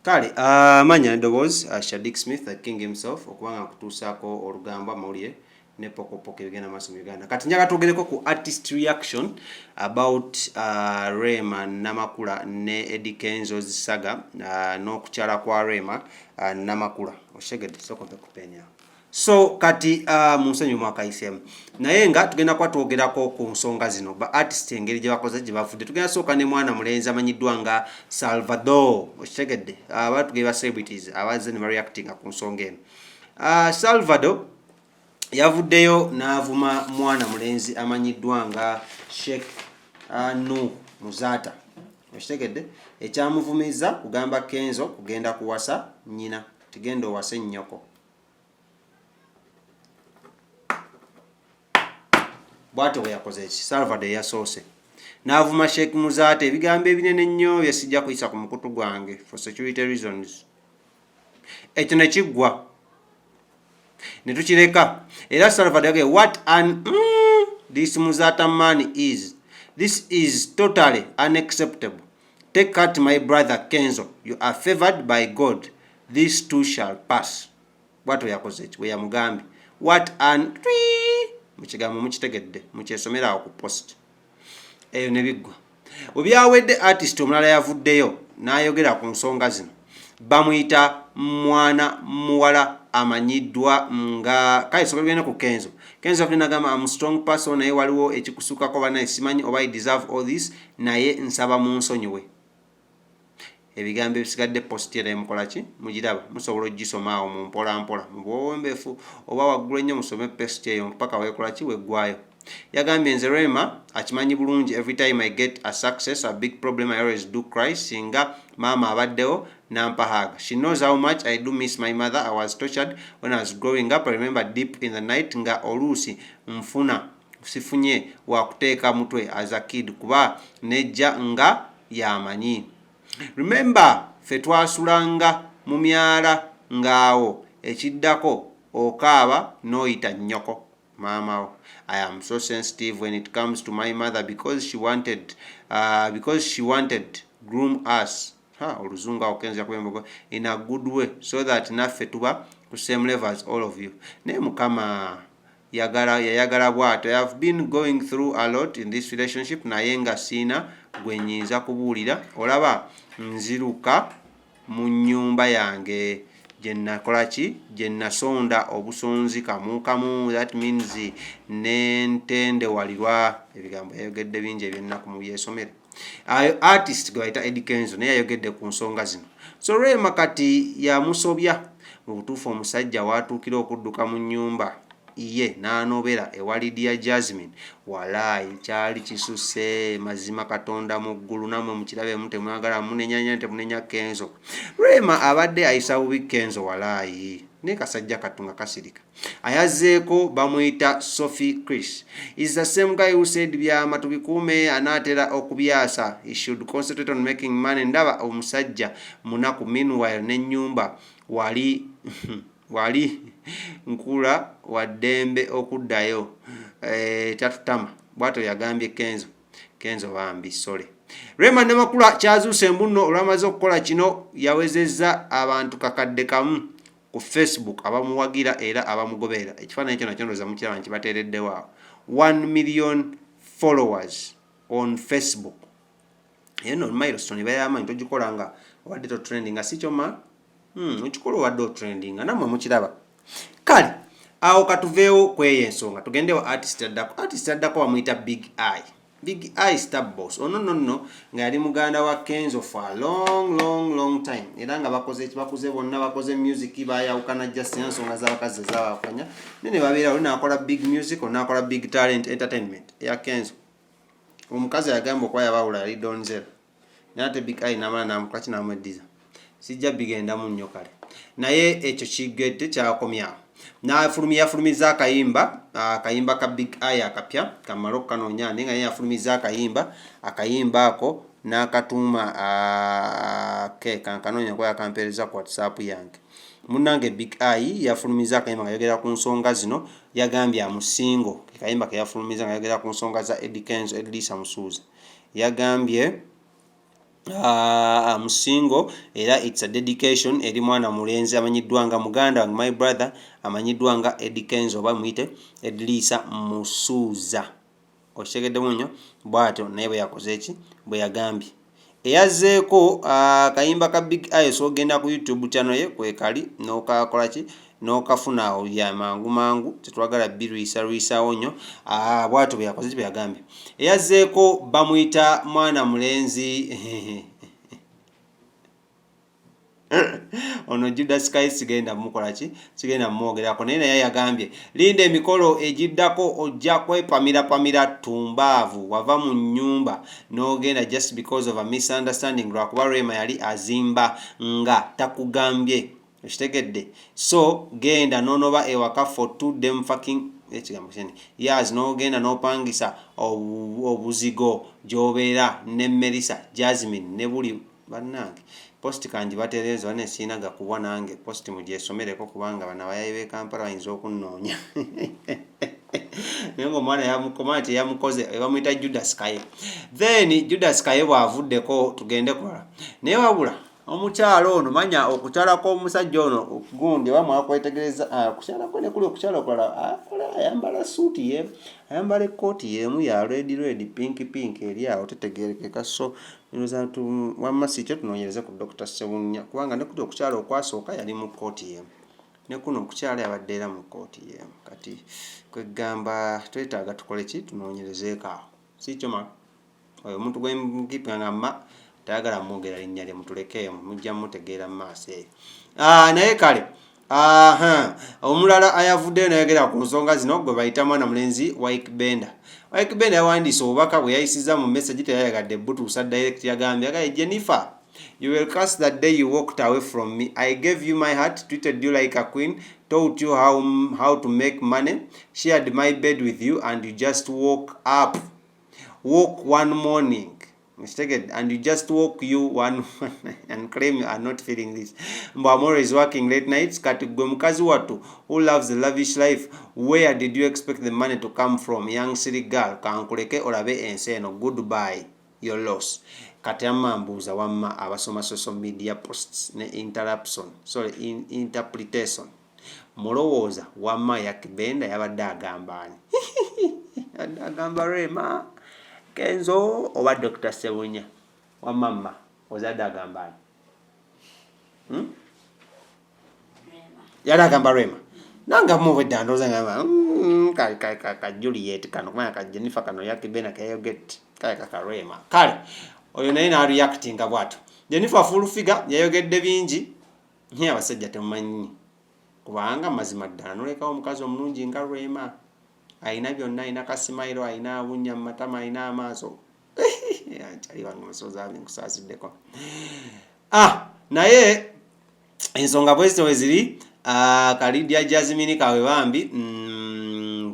Kale manya ndowoozi Shadik Smith the king himself okubanga kutuusaako olugamba amawulire ne pokopoko ebigenda maaso mu Uganda. Kati njaga twogereko ku artist reaction about Rema Namakula ne Eddie Kenzo zisaga n'okukyala kwa Rema Namakula oshegedde sokompe kupenya. So kati munsonyi mwakayisemu naye nga tugenda kuba twogerako ku nsonga zino ba artist engeri gye bakoze gye bafudde. Tugenda sooka ne mwana mulenzi amanyiddwa nga Salvador okitegedde abatugeba celebrities abazze ne bareactinga ku nsonga eno. Salvador yavuddeyo n'avuma mwana mulenzi amanyiddwa nga Sheikh Nu Muzata okitegedde ekyamuvumiza kugamba Kenzo kugenda kuwasa nnyina tigenda owase nnyoko. Bwato bwe yakoze eki Salvador yasoose n'avuma Sheikh Muzata ebigambo ebinene nnyo bye sijja kuyisa ku mukutu gwange for security reasons. Ekyo ne kiggwa ne tukireka era Salvador yagee what an this Muzata man is. This is totally unacceptable. Take out my brother Kenzo. You are favored by God. This too shall pass. Bwato yakoze eki we yamugambye what an mukigambo mukitegedde mukyesomera awo ku post eyo ne biggwa. Bwe byawedde artist omulala yavuddeyo n'ayogera ku nsonga zino bamuyita mwana muwala amanyiddwa nga kale soka bigenda ku Kenzo. Kenzo afudde n'agamba I'm strong person naye waliwo ekikusukako banaye simanyi oba I deserve all this naye nsaba mu nsonyiwe. Ebigambo ebisigadde post era mukola ki mugiraba musobola ogisoma awo mu mpola mpola mu bwombeefu oba waggulu ennyo musome post eyo mpaka weekola ki weggwayo. Yagambye nze Rema akimanyi bulungi every time I get a success a big problem I always do cry singa mama abaddewo nampahaga. She knows how much I do miss my mother. I was tortured when I was growing up. I remember deep in the night nga oluusi nfuna sifunye wakuteeka mutwe as a kid kuba nejja nga yamanyi. Remember fe twasulanga mu myala ngaawo ekiddako okaaba n'oyita nnyoko maamawo. I am so sensitive when it comes to my mother because she wanted groom us oluzungu awo Kenzo yakubembogo in a good way so that naffe tuba ku same level as all of you. Naye mukama yayagala bwato. I have been going through a lot in this relationship naye nga siina gwe nnyinza kubuulira. Olaba nziruka mu nnyumba yange gye nakola ki gye nasonda obusonzi kamu kamu that means n'entendewalirwa. Ebigambo yayogedde bingi ebyennaku mu byesomere. Artist gwe bayita Eddie Kenzo naye yayogedde ku nsonga zino. So Rema kati yamusobya mu butuufu omusajja watuukira okudduka mu nnyumba ye n'anobera ewalidia Jasmine walaayi kyali kisuse mazima Katonda mu ggulu namwe mukirabe mu temwagala munenyanya temunenya Kenzo. Rema abadde ayisa bubi Kenzo walaayi ne kasajja katunga kasirika ayazeeko bamuyita Sophie Chris is the same guy who said byama tubikuume anaatera okubyasa he should concentrate on making money. Ndaba omusajja munaku meanwhile n'ennyumba wali nkula waddembe okuddayo tatutama bwato yagambye Kenzo bambi sole. Rema Namakula kyazuuse mbuno olwamaze okukola kino yawezezza abantu kakadde kamu ku Facebook abamuwagira era abamugoberera. Ekifaananyi kyo nakyo ndowooza mukiraba nkibateereddewo awo 1 million followers on Facebook. Eno milestone bayamanyi togikola nga obadde to trending nga si kyoma okikola obadde trending namwe mukiraba. Kale awo katuveewo kweyo ensonga tugendewo artist addako bamuyita Big Eye Star Boss ono nno nga yali muganda wa Kenzo for a long time era nga bakoze bonna bakoze music bayawukana just ensonga z'abakazi ezabawakanya nene babeera nakola big music onakola big talent entertainment ya Kenzo. Omukazi yagamba okwaya bawula yali Donzel nate Big Eye namala namukaki namweddiza sijja bigenda mu nnyo kale naye ekyo kigedde kyakomyawo yafulumiza akayimba ka Big Eye akapya kamalo kanoonya naye nga yafulumiza akayimba ako n'akatuuma kanoonya kwa yakampeereza ku WhatsApp yange. Munnange Big Eye yafulumiza akayimba nga yogera ku nsonga zino yagambye amusingo akayimba ke yafulumiza nga yogera ku nsonga za Eddie Kenzo Edisa Musuuza yagambye I'm single era it's a dedication eri mwana mulenzi amanyiddwa nga muganda wange my brother amanyiddwa nga Kenzo oba muyite Edlisa Musuuza okitegeddemu nnyo bw'atyo naye bwe yakoze eki bwe yagambye eyazzeeko kayimba ka Big Eyes ogenda ku YouTube channel ye kwekali n'okakola ki n'okafuna ya mangu tetwagala birwisaawo nnyo bw'atyo bwe yakoze eki bwe yagambye eyazzeeko bamuyita mwana mulenzi ono Judas Kai sigenda mukola ki sigenda mwogerako naye naye yagambye linda emikolo egiddako ojja kwepamira tumbaavu wava mu nnyumba n'ogenda just because of a misunderstanding lwakuba Rema yali azimba nga takugambye okitegedde so genda nonoba ewaka for 2 them fucking ekigambo kyene years n'ogenda n'opangisa obuzigo gy'obeera ne Melissa Jasmine ne buli bannange posti kanji batereeza wane siina gakubwa nange posti mugyesomereko kubanga bana bayayi b'e Kampala bayinza okunnoonya naye ng'omwana yamukomati yamukoze bamuyita Judas Kaye then Judas Kaye bw'avuddeko tugende kulala naye wabula omukyalo ono manya okukyalako omusajja ono gundi bamwe akwetegereza okukyalako ne kuli okukyala okulala ayambala suuti ye ayambala ekkooti yemu ya red pink eri awo tetegerekeka so wamma si kyo tunoonyereze ku Dr. Sewunya kubanga ne kuli okukyala okwasooka yali mu kkooti yemu ne kuno okukyala yabadde era mu kkooti yemu kati kwegamba twetaaga tukole ki tunoonyerezeeko awo si kyo ma oyo omuntu gwemukipanga mma tayagala mwogera linnya lye mutulekeemu mujja mutegeera mu maaso eyo naye kale omulala ayavuddeyo nayogera ku nsonga zino gwe bayita mwana mulenzi Benda yawandiise obubaka bwe yayisiza mu message teyayagadde butuusa direct yagambye agaye Jennifer you will curse that day you walked away from me. I gave you my heart, treated you like a queen, taught you how to make money, shared my bed with you, and you just woke one morning. Mistaken, and you just woke one and claim you are not feeling this. But I'm always working late nights. Katigwe mukazi watu who loves the lavish life. Where did you expect the money to come from? Young silly girl, kankuleke olabe enseno. Goodbye, your loss. Katama mbuza wamma abasoma social media posts ne interpretation. Mulowooza wamma Ykee Benda yabadde agambani. Agamba Rema. Kenzo oba Dr. Sewunya wa mama ozadde agambani yali agamba Rema nanga muvedda ndoza ngamba ka Juliet kano kumanya ka Jennifer kano Ykee Benda kayoget ka Rema kale oyo naye na reactinga bwatu Jennifer full figure yayogedde bingi nye abasajja temumanyi kubanga mazima ddala nolekawo omukazi omulungi nga Rema aina byonna aina kasimairo aina abunya matama aina amaaso chali wange musoza binkusasiddeko naye ensonga bwezito weziri Kalidia Jasmine kawe bambi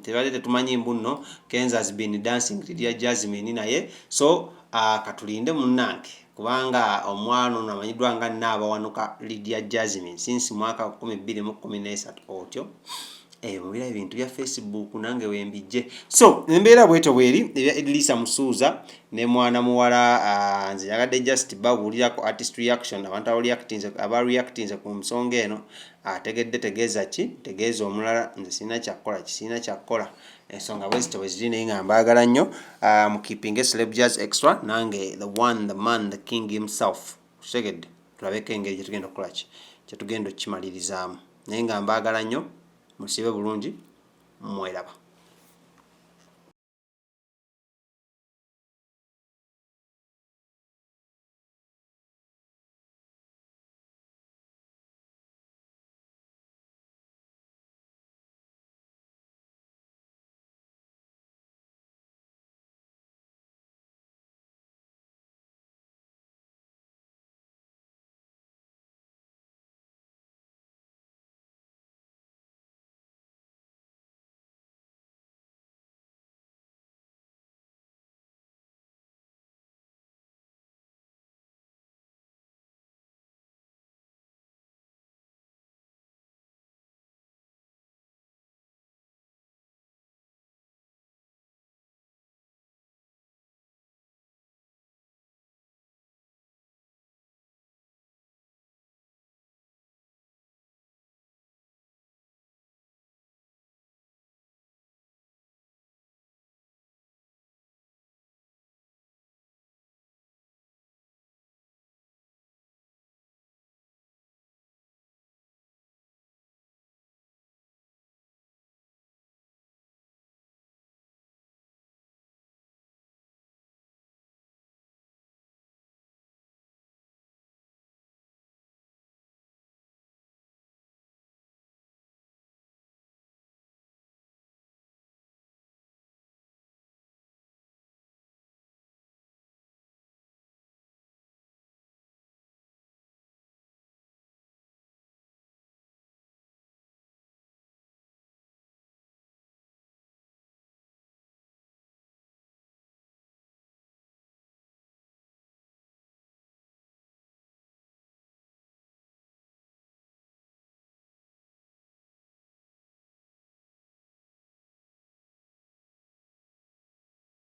tebale tetumanyi mbuno Kenzo has been dancing Lydia Jasmine naye so katulinde munnange kubanga omwana ono amanyiddwa nga naabawanuka Lydia Jasmine since mwaka 2013 otyo mubira ebintu bya Facebook nange wembijje so embeera bweto bweri ebya Edlisa Musuuza ne mwana muwala nze yagadde just bawulirako artist reaction abantu abareactinze ku nsonga eno tegeeza ki tegeeza omulala nze sina kyakkola ensonga bwezito bweziri naye nga mbaagala nnyo mu keeping celeb jazz extra nange the one the man the king himself segedde tulabeko engeri gyetugenda okukola ki kyetugenda okukimalirizamu naye nga mbaagala nnyo musibe bulungi mweraba